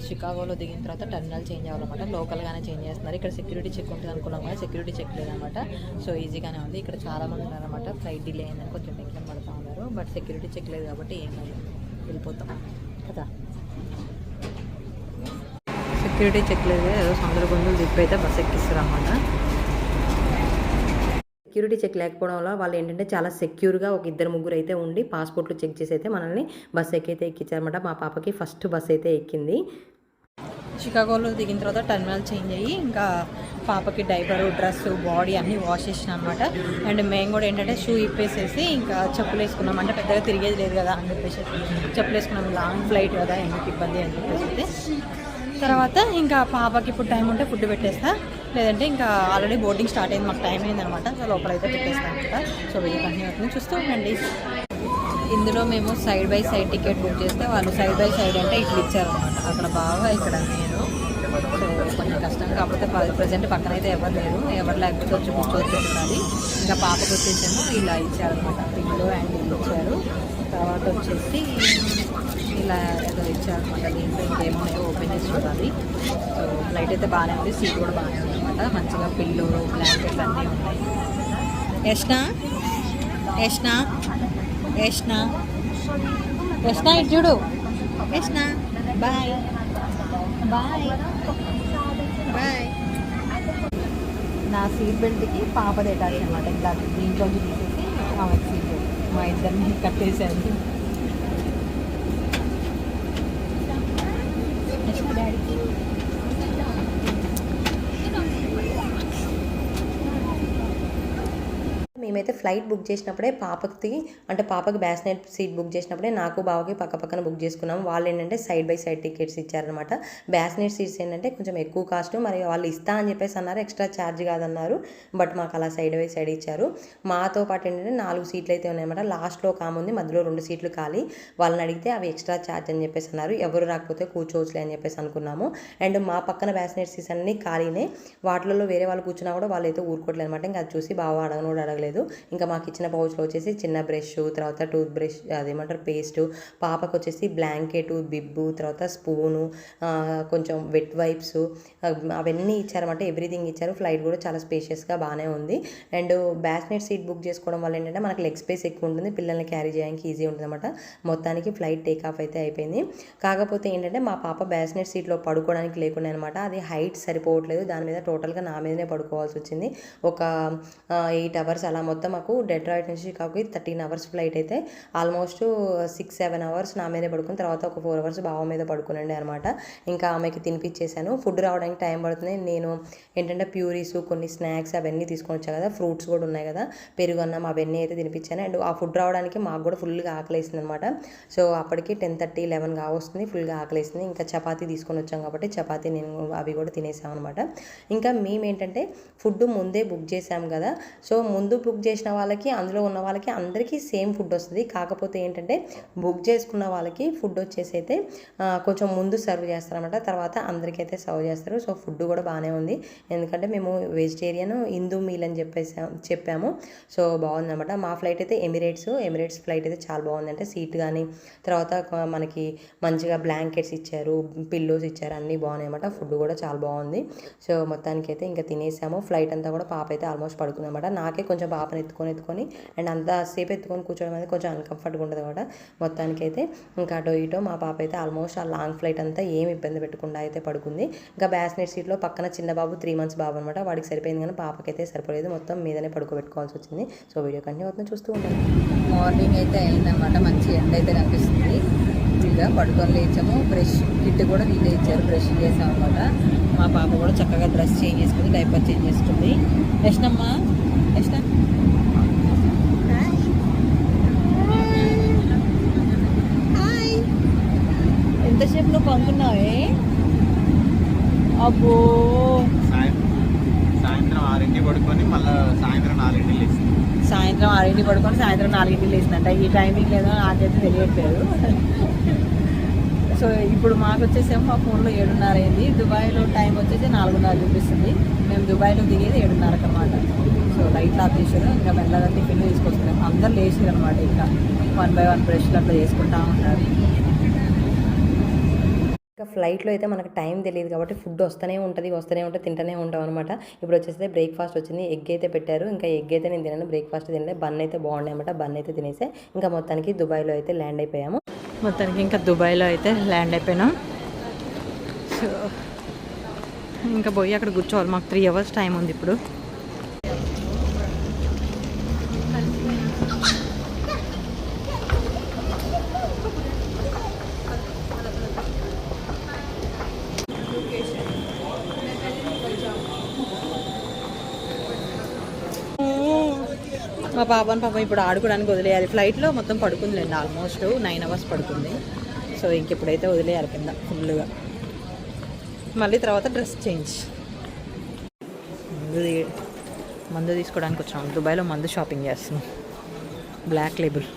షికాగోలో దిగిన తర్వాత టర్మినల్ చేంజ్ అవ్వాలన్నమాట. లోకల్గానే చేంజ్ చేస్తున్నారు. ఇక్కడ సెక్యూరిటీ చెక్ ఉంటుంది అనుకున్నాం కానీ సెక్యూరిటీ చెక్ లేదన్నమాట. సో ఈజీగానే ఉంది. ఇక్కడ చాలామంది ఉన్నారన్నమాట. ఫ్లైట్ డిలే అయిందని కొంచెం టెన్షన్ పడుతూ ఉన్నారు. బట్ సెక్యూరిటీ చెక్ లేదు కాబట్టి ఏం కాదు, వెళ్ళిపోతాం కదా. సెక్యూరిటీ చెక్ లేదు, ఏదో సొందర గొంతులు దిప్పి అయితే బస్ ఎక్కిస్తారు అన్నమాట. సెక్యూరిటీ చెక్ లేకపోవడం వల్ల వాళ్ళు ఏంటంటే చాలా సెక్యూర్గా ఒక 2-3 అయితే ఉండి పాస్పోర్ట్లు చెక్ చేసి అయితే మనల్ని బస్ ఎక్కైతే ఎక్కించారన్నమాట. మా పాపకి ఫస్ట్ బస్ అయితే ఎక్కింది. షికాగోలో దిగిన తర్వాత టర్మినల్ చేంజ్ అయ్యి ఇంకా పాపకి డైపరు, డ్రెస్, బాడీ అన్నీ వాష్ చేసినాం అనమాట. అండ్ మేము కూడా ఏంటంటే షూ ఇప్పేసేసి ఇంకా చెప్పులు వేసుకున్నాం. అంటే పెద్దగా తిరిగేది లేదు కదా అని చెప్పేసి చెప్పులు వేసుకున్నాం. లాంగ్ ఫ్లైట్ కదా, ఎందుకు ఇబ్బంది అని చెప్పేసి తర్వాత ఇంకా పాపకి ఇప్పుడు టైం ఉంటే ఫుడ్ పెట్టేస్తా, లేదంటే ఇంకా ఆల్రెడీ బోర్డింగ్ స్టార్ట్ అయింది, మాకు టైం అయిందనమాట. సో లోపలైతే పెట్టేస్తాను కదా. సో వీడియో కంటిన్యూ అవుతుంది, చూస్తూ ఉండండి. ఇందులో మేము side by side ticket book చేస్తే వాళ్ళు సైడ్ బై సైడ్ అంటే ఇట్లా ఇచ్చారనమాట. అక్కడ బాగా, ఇక్కడ నేను. సో కొంచెం కష్టం, కాకపోతే ప్రజెంట్ పక్కన అయితే ఎవరు లేరు. ఎవరు లేకపోతే వచ్చి కూర్చోబెట్టుకోవాలి. ఇంకా పాపకు వచ్చేసేమో ఇలా ఇచ్చారనమాట. పిల్లో అండ్ ఇల్లు ఇచ్చారు. తర్వాత వచ్చేసి ఇలా ఏదో ఇచ్చారనమాట. దీంట్లో ఇంకేమో ఓపెన్ చేసి చూడాలి. సో ఫ్లైట్ అయితే బాగానే ఉంది, సీట్ కూడా బాగానే ఉంది అనమాట. మంచిగా పిల్లో, బ్లాంకెట్లు అన్నీ ఉన్నాయి. యష్నా యష్నా యష్నా యష్నా ఇటు చూడు. Yashna bye bye bye. నా సీట్ బెల్ట్కి పాపది అటాచ్ అనమాట. ఇలా దీంట్లోంచి తీసేసి ఆమె సీట్ బెల్ట్ మా ఇద్దరిని కట్టేసాను. డాడీకి మేమైతే ఫ్లైట్ బుక్ చేసినప్పుడే పాపకి బ్యాస్నెట్ సీట్ బుక్ చేసినప్పుడే నాకు బావకి పక్కన బుక్ చేసుకున్నాం. వాళ్ళు ఏంటంటే సైడ్ బై సైడ్ టికెట్స్ ఇచ్చారనమాట. బ్యాస్నెట్ సీట్స్ ఏంటంటే కొంచెం ఎక్కువ కాస్ట్, మరి వాళ్ళు ఇస్తా అని చెప్పేసి అన్నారు, ఎక్స్ట్రా ఛార్జ్ కాదన్నారు. బట్ మాకు అలా సైడ్ బై సైడ్ ఇచ్చారు. మాతో పాటు ఏంటంటే 4 సీట్లు అయితే ఉన్నాయన్నమాట. లాస్ట్లో ఒక ఆమె ఉంది, మధ్యలో 2 సీట్లు ఖాళీ. వాళ్ళని అడిగితే అవి ఎక్స్ట్రా ఛార్జ్ అని చెప్పేసి అన్నారు. ఎవరు రాకపోతే కూర్చోవచ్చులే అని చెప్పేసి అనుకున్నాము. అండ్ మా పక్కన బ్యాస్నెట్ సీట్స్ అన్నీ ఖాళీనే. వాటిలో వేరే వాళ్ళు కూర్చున్నా కూడా వాళ్ళు అయితే ఊరుకోవట్లేదు అనమాట. ఇంకా అది చూసి బాగా అడగలేదు. ఇంకా మాకు ఇచ్చిన పౌచ్లో వచ్చేసి చిన్న బ్రష్, తర్వాత టూత్ బ్రష్, అదేమంటారు పేస్ట్, పాపకు వచ్చేసి బ్లాంకెట్, బిబ్బు, తర్వాత స్పూను, కొంచెం వెట్ వైప్స్, అవన్నీ ఇచ్చారన్నమాట. ఎవ్రీథింగ్ ఇచ్చారు. ఫ్లైట్ కూడా చాలా స్పేషియస్గా బాగానే ఉంది. అండ్ బ్యాస్నెట్ సీట్ బుక్ చేసుకోవడం వల్ల ఏంటంటే మనకి లెగ్ స్పేస్ ఎక్కువ ఉంటుంది, పిల్లల్ని క్యారీ చేయడానికి ఈజీ ఉంటుంది అనమాట. మొత్తానికి ఫ్లైట్ టేక్ ఆఫ్ అయితే అయిపోయింది. కాకపోతే ఏంటంటే మా పాప బ్యాస్నెట్ సీట్లో పడుకోవడానికి లేకుండా అనమాట. అది హైట్ సరిపోవట్లేదు, దాని మీద టోటల్గా నా మీదనే పడుకోవాల్సి వచ్చింది. ఒక 8 hours అలా మొత్తం మొత్తం మాకు డెట్రాయిట్ నుంచి షికాగోకి 13 అవర్స్ ఫ్లైట్ అయితే ఆల్మోస్ట్ 6-7 అవర్స్ నా మీదే పడుకుని తర్వాత ఒక 4 అవర్స్ బావ మీద పడుకునండి అనమాట. ఇంకా ఆమెకి తినిపించేసాను. ఫుడ్ రావడానికి టైం పడుతుంది. నేను ఏంటంటే ప్యూరీస్, కొన్ని స్నాక్స్ అవన్నీ తీసుకొని వచ్చా కదా, ఫ్రూట్స్ కూడా ఉన్నాయి కదా, పెరుగు అన్నం అవన్నీ అయితే తినిపించాను. అండ్ ఆ ఫుడ్ రావడానికి మాకు కూడా ఫుల్గా ఆకలేసింది అనమాట. సో అప్పటికి 10:30-11 కావస్తుంది. ఫుల్గా ఆకలేసింది. ఇంకా చపాతీ తీసుకొని వచ్చాం కాబట్టి చపాతీ నేను అవి కూడా తినేసాం అనమాట. ఇంకా మేము ఏంటంటే ఫుడ్ ముందే బుక్ చేసాం కదా, సో ముందు బుక్ చేసిన వాళ్ళకి అందులో ఉన్న వాళ్ళకి అందరికీ సేమ్ ఫుడ్ వస్తుంది. కాకపోతే ఏంటంటే బుక్ చేసుకున్న వాళ్ళకి ఫుడ్ వచ్చేసి అయితే కొంచెం ముందు సర్వ్ చేస్తారనమాట, తర్వాత అందరికీ అయితే సర్వ్ చేస్తారు. సో ఫుడ్ కూడా బాగానే ఉంది. ఎందుకంటే మేము వెజిటేరియన్ హిందూ మీల్ అని చెప్పాము. సో బాగుందన్నమాట. మా ఫ్లైట్ అయితే ఎమిరేట్స్ ఫ్లైట్ అయితే చాలా బాగుంది. అంటే సీట్ కానీ తర్వాత మనకి మంచిగా బ్లాంకెట్స్ ఇచ్చారు, పిల్లోస్ ఇచ్చారు, అన్నీ బాగున్నాయి అన్నమాట. ఫుడ్ కూడా చాలా బాగుంది. సో మొత్తానికి అయితే ఇంకా తినేసాము. ఫ్లైట్ అంతా కూడా పాప అయితే ఆల్మోస్ట్ పడుకుంది అనమాట. నాకే కొంచెం పాపను ఎత్తుకొని అండ్ అంతసేపు ఎత్తుకొని కూర్చోవడం అనేది కొంచెం అన్కంఫర్ట్గా ఉంటుంది అనమాట. మొత్తానికి అయితే ఇంకా అటో ఇటో మా పాప అయితే ఆల్మోస్ట్ ఆ లాంగ్ ఫ్లైట్ అంతా ఏమి ఇబ్బంది పెట్టకుండా అయితే పడుకుంది. ఇంకా బ్యాస్నెట్ సీట్లో పక్కన చిన్న బాబు 3 months బాబు అనమాట, వాడికి సరిపోయింది కానీ పాపకైతే సరిపోలేదు. మొత్తం మీదనే పడుకోబెట్టుకోవాల్సి వచ్చింది. సో వీడియో కంటిన్యూ అవుతుంది, చూస్తూ ఉంటాను. మార్నింగ్ అయితే అయిందనమాట. మంచి ఎండ అయితే కనిపిస్తుంది. ఇంకా పడుకొని లేచాము. బ్రష్ కిట్ కూడా వీళ్ళే ఇచ్చారు, బ్రష్ చేసాం అనమాట. మా పాప కూడా చక్కగా డ్రెస్ చేంజ్ చేసుకుంది, డైపర్ చేంజ్ చేసుకుంది. యష్నమ్మా యష్ణ ఎంతసేపు నువ్వు పండుకున్నావే? అబ్బో సాయంత్రం 6ంటికి పడుకొని మళ్ళీ సాయంత్రం 4ంటికి లేచింది. సాయంత్రం 6ంటికి పడుకొని సాయంత్రం 4ంటికి లేచిందంట. ఈ టైమింగ్ లేదో నాకైతే తెలియట్లేదు. సో ఇప్పుడు మాకు వచ్చేసేమో మా ఫోన్లో 7:30 అయింది. దుబాయ్లో టైం వచ్చేసి 4:30 చూపిస్తుంది. మేము దుబాయ్లో దిగేది 7:30 అనమాట. సో లైట్లు ఆఫ్ చేసారు. ఇంకా మెల్లగా టిఫిన్ తీసుకొస్తున్నాం. అందరు లేచారు అనమాట. ఇంకా 1 by 1 బ్రష్లు అట్లా చేసుకుంటా ఉంటారు. ఇంకా ఫ్లైట్లో అయితే మనకు టైం తెలియదు కాబట్టి ఫుడ్ వస్తూనే ఉంటుంది తింటూనే ఉంటాం అనమాట. ఇప్పుడు వచ్చేసి బ్రేక్ఫాస్ట్ వచ్చింది. ఎగ్ అయితే పెట్టారు. ఇంకా ఎగ్ అయితే నేను తిన్నాను, బ్రేక్ఫాస్ట్ తినలే. బన్ అయితే బాగుండే అనమాట. బన్ అయితే తినేసే ఇంకా మొత్తానికి దుబాయ్లో అయితే ల్యాండ్ అయిపోయాము. మొత్తానికి ఇంకా దుబాయ్లో అయితే ల్యాండ్ అయిపోయినాం. సో ఇంకా పోయి అక్కడ కూర్చోవాలి. మాకు 3 hours టైం ఉంది ఇప్పుడు. మా పాపను ఇప్పుడు ఆడుకోవడానికి వదిలేయాలి. ఫ్లైట్లో మొత్తం పడుకుందిలేండి, ఆల్మోస్ట్ 9 hours పడుకుంది. సో ఇంకెప్పుడైతే వదిలేయాలి కింద ఫుల్గా. మళ్ళీ తర్వాత డ్రెస్ చేంజ్. మందు తీసుకోవడానికి వచ్చాము. దుబాయ్లో మందు షాపింగ్ చేస్తున్నాం, బ్లాక్ లేబుల్.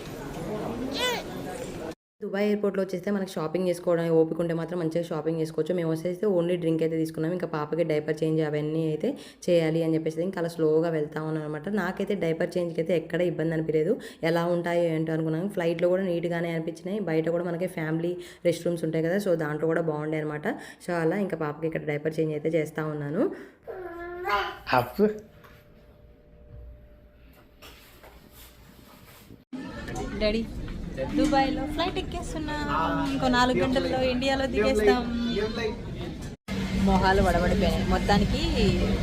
దుబాయ్ ఎయిర్పోర్ట్లో వచ్చేస్తే మనకి షాపింగ్ చేసుకోవడానికి ఓపిక ఉంటే మాత్రం మంచిగా షాపింగ్ చేసుకోవచ్చు. మేము వచ్చేసి ఓన్లీ డ్రింక్ అయితే తీసుకున్నాం. ఇంకా పాపకి డైపర్ చేంజ్ అవన్నీ అయితే చేయాలి అని చెప్పేసి ఇంకా అలా స్లోగా వెళ్తా ఉన్నాను అనమాట. నాకైతే డైపర్ చేంజ్కి అయితే ఎక్కడ ఇబ్బంది అనిపించలేదు. ఎలా ఉంటాయో ఏంటో అనుకున్నాను. ఫ్లైట్లో కూడా నీట్గానే అనిపించినాయి. బయట కూడా మనకి ఫ్యామిలీ రెస్ట్ రూమ్స్ ఉంటాయి కదా, సో దాంట్లో కూడా బాగుండే అనమాట. సో అలా ఇంకా పాపకి ఇక్కడ డైపర్ చేంజ్ అయితే చేస్తూ ఉన్నాను. డాడీ దుబాయ్లో ఫ్లైట్ ఎక్కేస్తున్నాం. ఇంకో 4 గంటల్లో ఇండియాలో దిగేస్తాం. మొహాలు వడబడిపోయినాయి. మొత్తానికి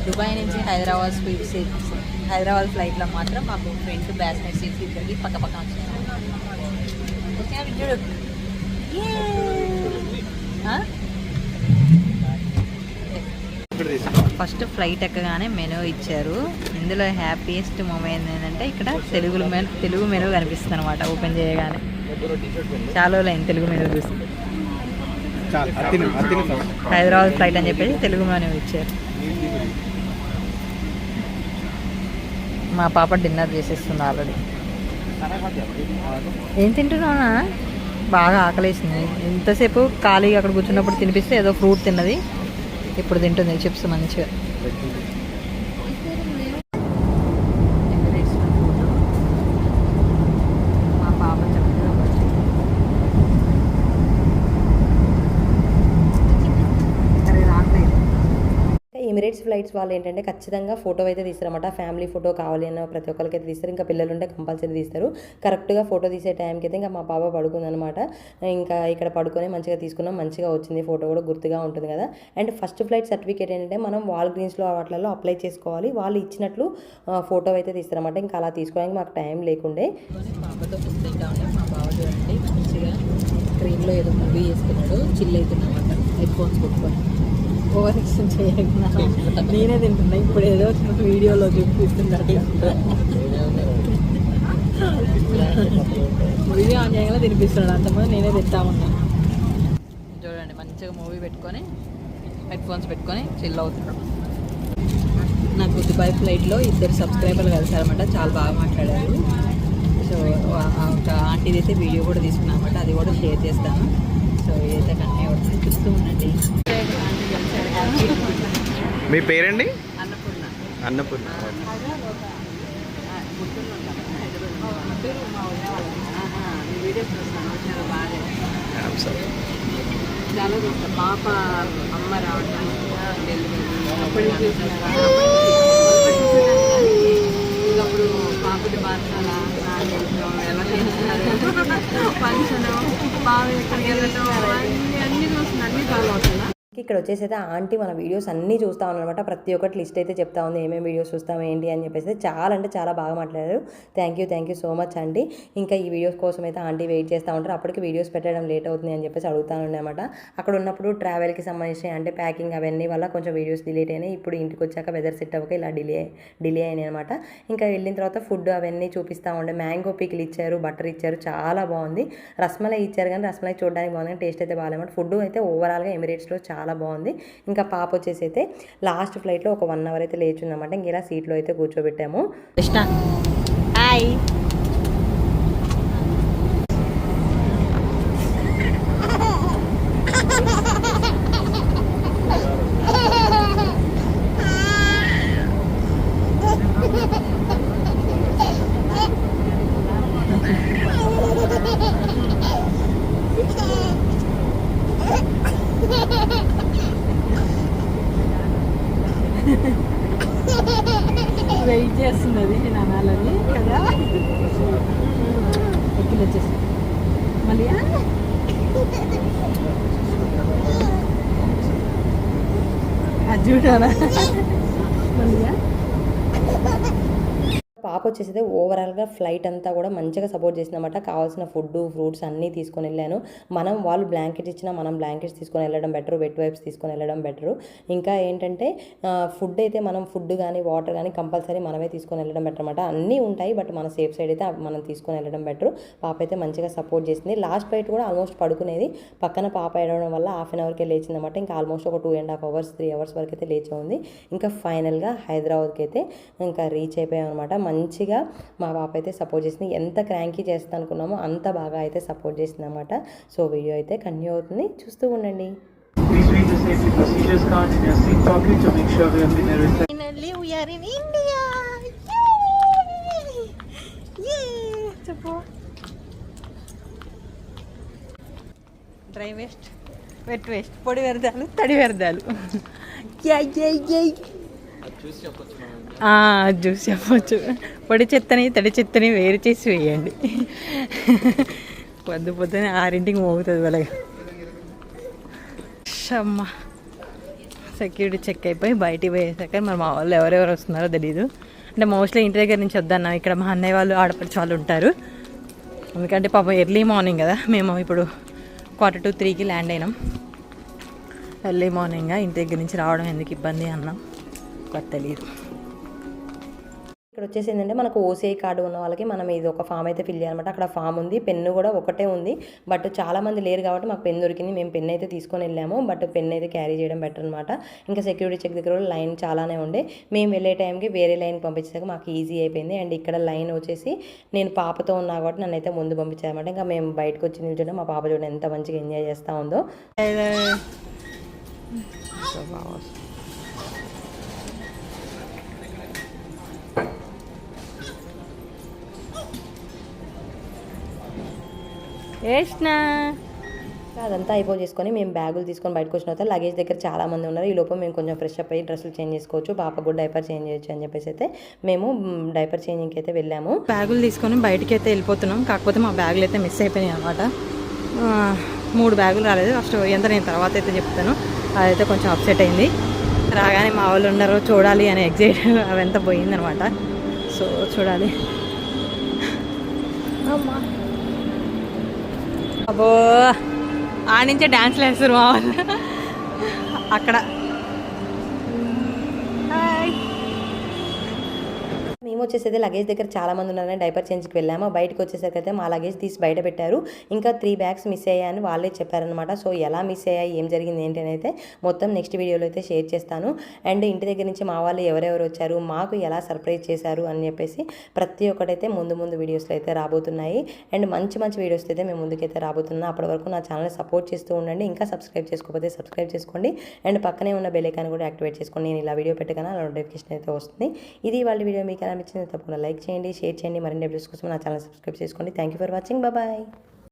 దుబాయ్ నుంచి హైదరాబాద్ ఫ్లైట్లో మాత్రం మాకు ఫ్రంట్ బ్యాస్నెట్ సీట్స్ ఇద్దరికి పక్క వచ్చినాయి. ఫస్ట్ ఫ్లైట్ ఎక్కగానే మెనూ ఇచ్చారు. ఇందులో హ్యాపీయెస్ట్ మూమెంట్ ఏంటంటే ఇక్కడ తెలుగు మెనూ కనిపిస్తుంది అనమాట. ఓపెన్ చేయగానే చాలా రోజులైంది తెలుగు మెనూ చూసి. హైదరాబాద్ ఫ్లైట్ అని చెప్పేసి తెలుగు మెనూ ఇచ్చారు. మా పాప డిన్నర్ చేసేస్తుంది ఆల్రెడీ. ఏం తింటున్నానా? బాగా ఆకలేసింది. ఎంతసేపు ఖాళీగా అక్కడ కూర్చున్నప్పుడు తినిపిస్తే ఏదో ఫ్రూట్ తిన్నది, ఇప్పుడు తింటుంది చిప్స్ మంచిగా. మా పాప ఎమిరేట్స్ ఫ్లైట్స్ వాళ్ళు ఏంటంటే ఖచ్చితంగా ఫోటో అయితే తీస్తారన్నమాట. ఫ్యామిలీ ఫోటో కావాలి అన్న ప్రతి ఒక్కరికి అయితే తీస్తారు. ఇంకా పిల్లలు ఉంటే కంపల్సరీ తీస్తారు. కరెక్ట్గా ఫోటో తీసే టైంకి అయితే ఇంకా మా పాప పడుకుందనమాట. ఇంకా ఇక్కడ పడుకొని మంచిగా తీసుకున్నాం. మంచిగా వచ్చింది ఫోటో కూడా గుర్తుగా ఉంటుంది కదా. అండ్ ఫస్ట్ ఫ్లైట్ సర్టిఫికేట్ ఏంటంటే మనం వాల్గ్రీన్స్లో వాటిలలో అప్లై చేసుకోవాలి. వాళ్ళు ఇచ్చినట్లు ఫోటో అయితే తీస్తారన్నమాట. ఇంకా అలా తీసుకోవడానికి మాకు టైం లేకుండే. పాపతో మా బావ చూడండి మంచిగా ట్రైన్లో ఏదో మూవీ చేసుకున్నాడు. చిల్ అవుతున్నమాట హెడ్ ఫోన్స్ పెట్టుకొని. ఓవర్ యాక్షన్ చేయకుండా నేనే తింటున్నా. ఇప్పుడు ఏదో వీడియోలో చూపిస్తున్నాడు. వీడియో ఆన్ చేయగల తినిపిస్తున్నాడు. అంతమంది నేనే తింటా ఉన్నా. చూడండి మంచిగా మూవీ పెట్టుకొని హెడ్ ఫోన్స్ పెట్టుకొని చిల్ అవుతున్నాడు. నాకు దుబాయ్ ఫ్లైట్లో 2 సబ్స్క్రైబర్లు కలిసారన్నమాట. చాలా బాగా మాట్లాడారు. సో ఒక ఆంటీది అయితే వీడియో కూడా తీసుకున్నాను అనమాట. అది కూడా షేర్ చేస్తాను. సో ఇదైతే కన్నే అవుతుంది. చూస్తూ ఉండండి. మీ పేరండి? అన్నపూర్ణ. అన్నపూర్ణ. వీడియోస్ చూస్తాను. చాలా బాగా సరే. చాలా చూస్తాను. పాప అమ్మ రావడం అప్పుడు అప్పుడు పాపది బాధ్యత ఎలా చేస్తున్నారు ఫంక్షన్ బాగా ఎక్కడికి వెళ్ళటం అన్నీ చూస్తుంది. అన్నీ ఫాలో అవుతున్నా. ఇక్కడ వచ్చేసి అయితే ఆంటీ మన వీడియోస్ అన్నీ చూస్తూ ఉన్నారనమాట. ప్రతి ఒక్కటి లిస్ట్ అయితే చెప్తా ఉంది ఏమేమి వీడియోస్ చూస్తాం ఏంటి అని చెప్పేసి. చాలా అంటే చాలా బాగా మాట్లాడారు. థ్యాంక్ యూ సో మచ్ అండి. ఇంకా ఈ వీడియోస్ కోసం అయితే ఆంటీ వెయిట్ చేస్తూ ఉంటారు. అప్పటికి వీడియోస్ పెట్టడం లేట్ అవుతుంది అని చెప్పేసి అడుగుతూ ఉండేమాట. అక్కడ ఉన్నప్పుడు ట్రావెల్కి సంబంధించి అంటే ప్యాకింగ్ అవన్నీ వల్ల కొంచెం వీడియోస్ డిలీట్ అయినాయి. ఇప్పుడు ఇంటికి వచ్చాక వెదర్ సెట్ అవ్వక ఇలా డిలే అయినాయి అనమాట. ఇంకా వెళ్ళిన తర్వాత ఫుడ్ అవన్నీ చూపిస్తూ ఉండే. మ్యాంగో పికిల్ ఇచ్చారు, బటర్ ఇచ్చారు, చాలా బాగుంది. రస్మలై ఇచ్చారు కానీ రస్మలై చూడడానికి బాగుంది కానీ టేస్ట్ అయితే బాగాలేమాట. ఫుడ్ అయితే ఓవరాల్గా ఎమిరేట్స్లో చాలా బాగుంది. ఇంకా పాప వచ్చేసి అయితే లాస్ట్ ఫ్లైట్లో ఒక 1 అవర్ అయితే లేచుందన్నమాట. ఇంక ఇలా సీట్లో అయితే కూర్చోబెట్టాము. హాయ్ వెయిట్ చేస్తున్నది నేను అనాలని కదా. ఎక్కిలు వచ్చేసి మళ్ళీ అది చూడాలా మళ్ళీ పాప వచ్చేసి అయితే ఓవరాల్గా ఫ్లైట్ అంతా కూడా మంచిగా సపోర్ట్ చేసిందన్నమాట. కావాల్సిన ఫుడ్ ఫ్రూట్స్ అన్నీ తీసుకొని వెళ్ళాను. వాళ్ళు బ్లాంకెట్ ఇచ్చినా మనం బ్లాంకెట్స్ తీసుకొని వెళ్ళడం బెటర్, వెట్ వైప్స్ తీసుకొని వెళ్ళడం బెటరు. ఇంకా ఏంటంటే ఫుడ్ అయితే మనం ఫుడ్ కానీ వాటర్ కానీ కంపల్సరీ మనమే తీసుకొని వెళ్ళడం బెటర్ అనమాట. అన్నీ ఉంటాయి బట్ మన సేఫ్ సైడ్ అయితే మనం తీసుకొని వెళ్ళడం బెటర్. పాప అయితే మంచిగా సపోర్ట్ చేసింది. లాస్ట్ ఫ్లైట్ కూడా ఆల్మోస్ట్ పడుకునేది. పక్కన పాప ఏడవడం వల్ల 1/2 అవర్కే లేచిందన్నమాట. ఇంకా ఆల్మోస్ట్ ఒక 2.5 అవర్స్ 3 అవర్స్ వరకు అయితే లేచి ఉంది. ఇంకా ఫైనల్గా హైదరాబాద్కి అయితే ఇంకా రీచ్ అయిపోయాం అనమాట. మంచిగా మా పాప అయితే సపోర్ట్ చేసింది. ఎంత క్రాంకీ చేస్తా అనుకున్నామో అంత బాగా అయితే సపోర్ట్ చేసింది అనమాట. సో వీడియో అయితే కంటిన్యూ అవుతుంది, చూస్తూ ఉండండి. Finally we are in India. Yay! చెప్పు. డ్రై వేస్ట్, వెట్ వేస్ట్, పొడి వ్యర్థాలు, తడి వ్యర్థాలు. జ్యూస్ చెప్పచ్చు. పొడి చెత్తని తడి చెత్తని వేరు చేసి వేయండి. పొద్దునే 6ంటికి మోగుతుంది వాళ్ళగా. అమ్మ సెక్యూరిటీ చెక్ అయిపోయి బయటికి పోయేసాక మరి మా వాళ్ళు ఎవరెవరు వస్తున్నారో తెలీదు. అంటే మోస్ట్లీ ఇంటి దగ్గర నుంచి వద్దన్నాం. ఇక్కడ మా అన్నయ్య వాళ్ళు ఆడపడిచి వాళ్ళు ఉంటారు. ఎందుకంటే పాపం ఎర్లీ మార్నింగ్ కదా. మేము ఇప్పుడు 2:45కి ల్యాండ్ అయినాం. ఎర్లీ మార్నింగ్గా ఇంటి దగ్గర నుంచి రావడం ఎందుకు ఇబ్బంది అన్నాం, తెలియదు. ఇక్కడ వచ్చేసి ఏంటంటే మనకు ఓసీఐ కార్డు ఉన్న వాళ్ళకి మనం ఇది ఒక ఫామ్ అయితే ఫిల్ చేయాలన్నమాట. అక్కడ ఫామ్ ఉంది, పెన్ను కూడా ఒకటే ఉంది. బట్ చాలామంది లేరు కాబట్టి మాకు పెన్ దొరికింది. మేము పెన్ అయితే తీసుకొని వెళ్ళాము. బట్ పెన్ అయితే క్యారీ చేయడం బెటర్ అనమాట. ఇంకా సెక్యూరిటీ చెక్ దగ్గర లైన్ చాలానే ఉండే. మేము వెళ్ళే టైంకి వేరే లైన్ పంపించాక మాకు ఈజీ అయిపోయింది. అండ్ ఇక్కడ లైన్ వచ్చేసి నేను పాపతో ఉన్నా కాబట్టి నన్ను అయితే ముందు పంపించారన్నమాట. ఇంకా మేము బయటకు వచ్చి నిల్చుంటే మా పాప చూడండి ఎంత మంచిగా ఎంజాయ్ చేస్తూ ఉందో. ఏష్నా అదంతా చేసుకొని మేము బ్యాగులు తీసుకొని బయటకు వచ్చిన తర్వాత లగేజ్ దగ్గర చాలా మంది ఉన్నారు. ఈ లోపు మేము కొంచెం ఫ్రెష్ అప్ అయ్యి డ్రెస్సులు చేంజ్ చేసుకోవచ్చు, పాపకు కూడా డైపర్ చేంజ్ చేయొచ్చు అని చెప్పేసి అయితే మేము డైపర్ చేంజింగ్కి అయితే వెళ్ళాము. బ్యాగులు తీసుకొని బయటికి అయితే వెళ్ళిపోతున్నాం. కాకపోతే మా బ్యాగులు అయితే మిస్ అయిపోయినాయి అనమాట. 3 బ్యాగులు రాలేదు. ఫస్ట్ ఎంత నేను తర్వాత అయితే చెప్తాను. అదైతే కొంచెం అప్సెట్ అయింది. రాగానే మా వాళ్ళు ఉన్నారు చూడాలి అని ఎగ్జైట్ అవంతా పోయిందనమాట. సో చూడాలి. అమ్మా అబ్బో ఆడించే డ్యాన్స్లు వేస్తారు మా వాళ్ళు అక్కడ. మేము వచ్చేసరికి లగేజ్ దగ్గర చాలా మంది ఉన్నారని డైపర్ చేంజ్కి వెళ్ళాము. బయటకు వచ్చేసరికి అయితే మా లగేజ్ తీసి బయట పెట్టారు. ఇంకా 3 బ్యాగ్స్ మిస్ అయ్యాయని వాళ్ళే చెప్పారనమాట. సో ఎలా మిస్ అయ్యాయి, ఏం జరిగింది ఏంటి అని అయితే మొత్తం నెక్స్ట్ వీడియోలో అయితే షేర్ చేస్తాను. అండ్ ఇంటి దగ్గర నుంచి మా వాళ్ళు ఎవరెవరు వచ్చారు, మాకు ఎలా సర్ప్రైజ్ చేశారు అని చెప్పేసి ప్రతి ఒక్కటైతే ముందు వీడియోస్లో అయితే రాబోతున్నాయి. అండ్ మంచి వీడియోస్ అయితే మేము ముందుకైతే రాబోతున్నాం. అప్పటి వరకు నా ఛానల్ సపోర్ట్ చేస్తూ ఉండండి. ఇంకా సబ్స్క్రైబ్ చేసుకోకపోతే సబ్స్క్రైబ్ చేసుకోండి. అండ్ పక్కనే ఉన్న బెల్ ఐకాన్ కూడా యాక్టివేట్ చేసుకోండి. నేను ఇలా వీడియో పెట్టగానే నోటిఫికేషన్ అయితే వస్తుంది. ఇది వాళ్ళ వీడియో మీకు అనిపించింది తప్పకుండా లైక్ చేయండి, షేర్ చేయండి. మరిన్ని వీడియోస్ కోసం నా ఛానల్ సబ్స్క్రైబ్ చేసుకోండి. Thank you for watching. Bye.